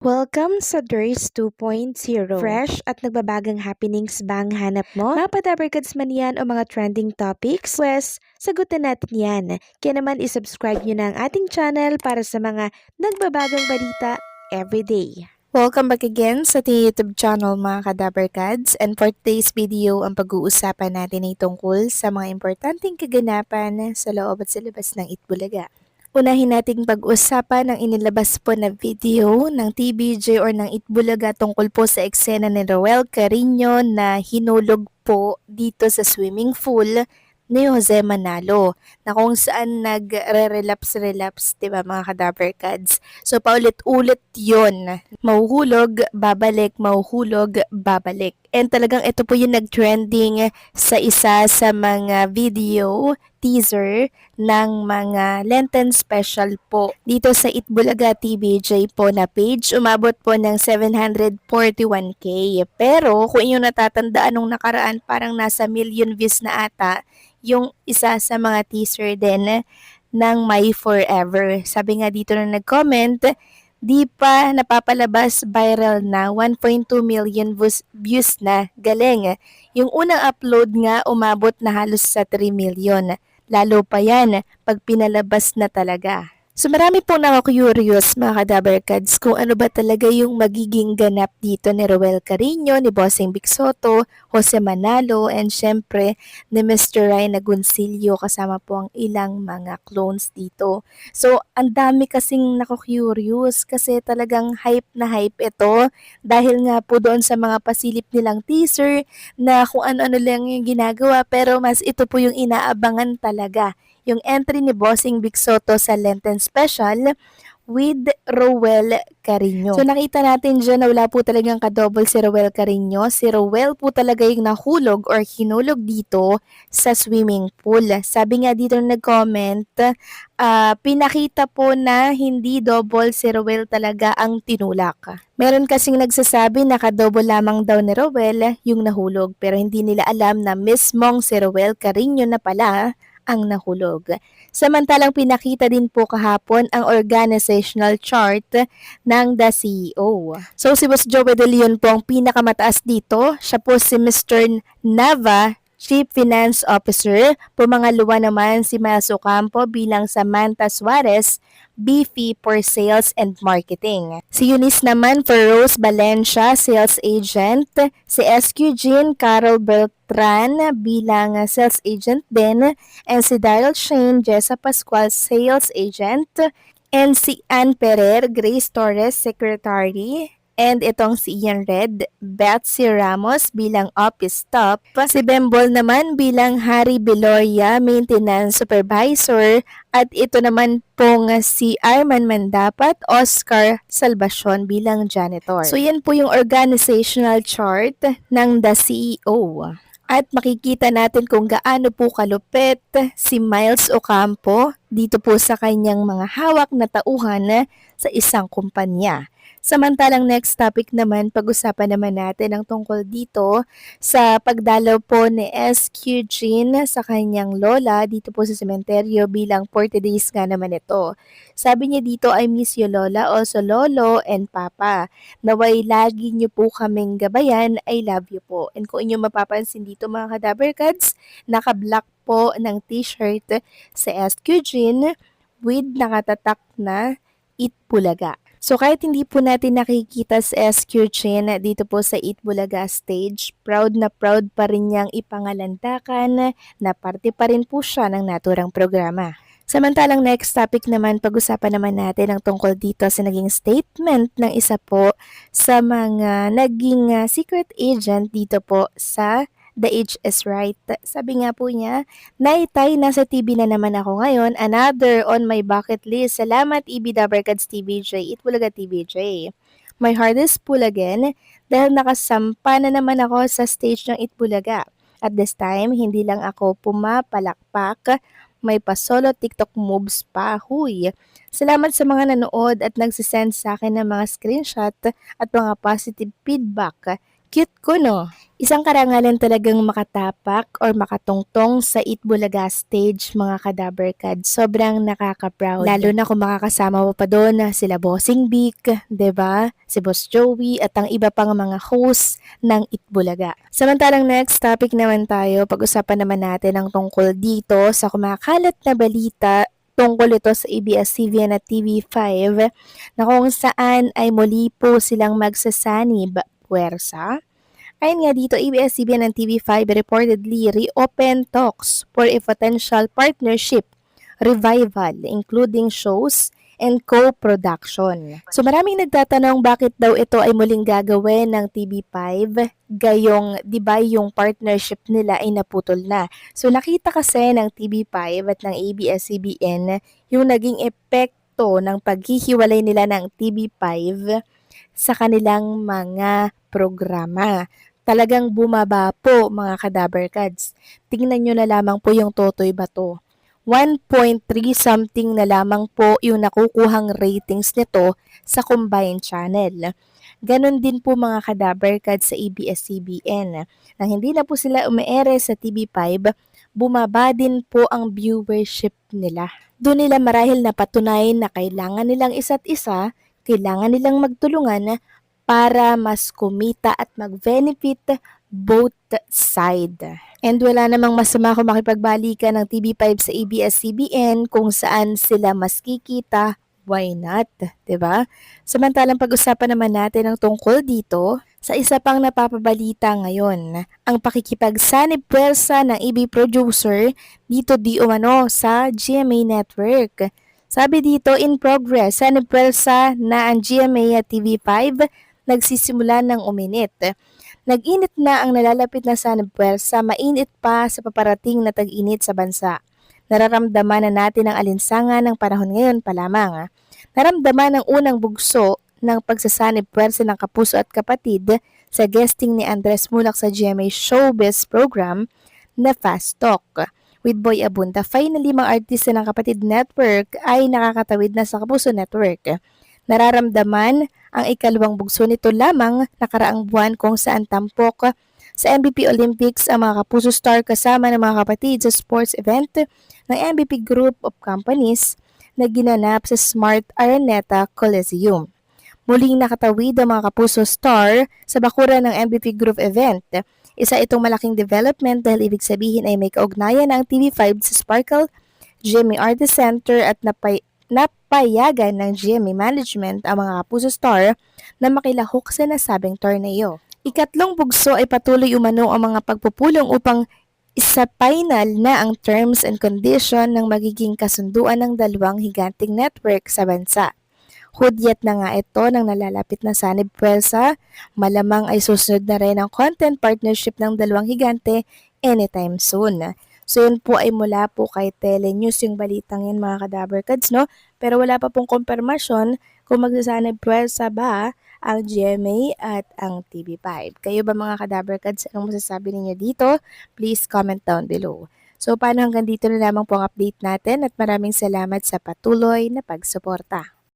Welcome sa DRS 2.0. Fresh at nagbabagang happenings ba ang hanap mo? Mga padabarkads man yan o mga trending topics? Pwes, sagutin natin yan. Kaya naman isubscribe nyo na ang ating channel para sa mga nagbabagang balita everyday. Welcome back again sa ating YouTube channel mga kadabarkads, and for today's video ang pag-uusapan natin ay tungkol sa mga importanteng kaganapan sa loob at sa labas ng Itbulaga. Unahin nating pag-usapan ang inilabas po na video ng TVJ or ng Itbulaga tungkol po sa eksena ni Roel Carino na hinulog po dito sa swimming pool ni Jose Manalo, na kung saan nagre-relapse, diba mga kadabarkads? So paulit-ulit yun. Mahuhulog, babalik, mahuhulog, babalik. And talagang ito po yung nag-trending sa isa sa mga video teaser ng mga Lenten special po dito sa Itbulaga TVJ po na page. Umabot po ng 741k. Pero kung inyong natatandaan nung nakaraan, parang nasa million views na ata yung isa sa mga teaser din ng My Forever. Sabi nga dito na nag-comment, di pa napapalabas, viral na, 1.2 million views na, galing. Yung unang upload nga umabot na halos sa 3 million. Lalo pa yan pag pinalabas na talaga. So marami pong naka-curious mga kadabarkads kung ano ba talaga yung magiging ganap dito ni Roel Carino, ni Bossing Vic Soto, Jose Manalo, and syempre ni Mr. Ryan Agoncillo kasama po ang ilang mga clones dito. So ang dami kasing naka-curious kasi talagang hype na hype ito dahil nga po doon sa mga pasilip nilang teaser na kung ano-ano lang yung ginagawa, pero mas ito po yung inaabangan talaga. Yung entry ni Bossing Vic Soto sa Lenten Special with Roel Carino. So nakita natin dyan na wala po talagang kadouble si Roel Carino. Si Roel po talaga yung nahulog or hinulog dito sa swimming pool. Sabi nga dito na nag-comment, pinakita po na hindi double si Roel talaga ang tinulak. Meron kasing nagsasabi na kadouble lamang daw ni Roel yung nahulog, pero hindi nila alam na mismong si Roel Carino na pala ang nahulog. Samantalang pinakita din po kahapon ang organizational chart ng the CEO. So si Boss Joey De Leon po ang pinakamataas dito. Siya po si Mr. Nava, Chief Finance Officer. Pumangalawa naman si Miles Ocampo bilang Samantha Suarez, VP for Sales and Marketing. Si Eunice naman for Rose Valencia, Sales Agent. Si SQ Jean Carol Beltran bilang Sales Agent din. And si Daryl Shane, Jessa Pascual, Sales Agent. And si Ann Perer, Grace Torres, Secretary. And itong si Ian Red, Betsy Ramos bilang office staff. Si Bembol naman bilang Harry Beloya, Maintenance Supervisor. At ito naman pong si Arman Mandapat, Oscar Salvacion bilang janitor. So yan po yung organizational chart ng the CEO. At makikita natin kung gaano po kalupit si Miles Ocampo dito po sa kanyang mga hawak na tauhan sa isang kumpanya. Samantalang next topic naman, pag-usapan naman natin ang tungkol dito sa pagdalaw po ni SQ Jean sa kanyang lola dito po sa sementeryo bilang 40 days nga naman ito. Sabi niya dito, I miss you lola, also lolo and papa. Naway lagi niyo po kaming gabayan, I love you po. And kung inyo mapapansin dito mga kadabarkads, naka-black po ng t-shirt sa SQ Jean with nakatatak na Itbulaga. So kahit hindi po natin nakikita sa SQ Jean dito po sa Itbulaga stage, proud na proud pa rin niyang ipangalandakan na parte pa rin po siya ng naturang programa. Samantalang next topic naman, pag-usapan naman natin ang tungkol dito sa naging statement ng isa po sa mga naging secret agent dito po sa The Age is Right. Sabi nga po niya, Nay, tay, nasa TV na naman ako ngayon. Another on my bucket list. Salamat, EB Dabarkads TVJ, Itbulaga TVJ. My heart is full again dahil nakasampa na naman ako sa stage ng Itbulaga. At this time, hindi lang ako pumapalakpak, may pa-solo TikTok moves pa. Huy! Salamat sa mga nanood at nagsisend sa akin ng mga screenshot at mga positive feedback. Cute ko, no? Isang karangalan talagang makatapak or makatungtong sa Itbulaga stage, mga Kadaber Cats. Sobrang nakaka-proud. Lalo na kung makakasama mo pa doon na sila Bossing Vic, 'di ba? Si Boss Joey at ang iba pang mga hosts ng Itbulaga. Samantalang next topic naman tayo, pag-usapan naman natin ang tungkol dito sa kumakalat na balita tungkol ito sa ABS-CBN at TV5 na kung saan ay muli po silang magsasanib puwersa. Ayon nga dito, ABS-CBN and TV5 reportedly reopen talks for a potential partnership revival including shows and co-production. So maraming nagtatanong bakit daw ito ay muling gagawin ng TV5 gayong 'di ba yung partnership nila ay naputol na. So nakita kasi ng TV5 at ng ABS-CBN yung naging epekto ng paghihiwalay nila ng TV5 sa kanilang mga programa. Talagang bumaba po, mga Kadaber Cats. Tingnan nyo na lamang po yung Totoy Bato. 1.3 something na lamang po yung nakukuhang ratings nito sa combined channel. Ganon din po, mga Kadaber Cats, sa ABS-CBN. Nang hindi na po sila umeere sa TV5, bumaba din po ang viewership nila. Doon nila marahil napatunay na kailangan nilang isa't isa, kailangan nilang magtulungan para mas kumita at mag-benefit both side. And wala namang masama kung makipagbalikan ng TV5 sa ABS-CBN kung saan sila mas kikita, why not? 'Di ba? Samantalang pag-usapan naman natin ang tungkol dito sa isa pang napapabalita ngayon, ang pakikipagsanib puwersa ng EB producer dito di umano sa GMA Network. Sabi dito, in progress, sanib puwersa na ang GMA at TV5 nagsisimula ng uminit. Nag-init na ang nalalapit na sanib puwersa, mainit pa sa paparating na tag-init sa bansa. Nararamdaman na natin ang alinsangan ng panahon ngayon pa lamang. Naramdaman ang unang bugso ng pagsasanib puwersa ng Kapuso at Kapatid sa guesting ni Andres Mulak sa GMA Showbiz program na Fast Talk. With Boy Abunda, finally mga artista ng Kapatid Network ay nakakatawid na sa Kapuso Network. Nararamdaman ang ikalawang bugso nito lamang nakaraang buwan kung saan tampok sa MVP Olympics ang mga Kapuso Star kasama ng mga kapatid sa sports event ng MVP Group of Companies na ginanap sa Smart Araneta Coliseum. Muling nakatawid ang mga Kapuso Star sa bakuran ng MVP Group event. Isa itong malaking development dahil ibig sabihin ay may kaugnayan ng TV5 sa Sparkle, GMA Artist Center at napayagan ng GMA Management ang mga Kapuso Star na makilahok sa nasabing torneo. Ikatlong bugso ay patuloy umano ang mga pagpupulong upang isa final na ang terms and condition ng magiging kasunduan ng dalawang higanting network sa bansa. Hudyat na nga ito ng nalalapit na sanib puwersa, malamang ay susunod na rin ang content partnership ng dalawang higante anytime soon. So yun po ay mula po kay Telenews yung balitang yan, mga Kadaber Cats, no? Pero wala pa pong konfirmasyon kung magsasanib puwersa ba ang GMA at ang TV5. Kayo ba, mga Kadaber Cats, anong masasabi ninyo dito? Please comment down below. So paano hanggang dito na lamang po ang update natin at maraming salamat sa patuloy na pagsuporta.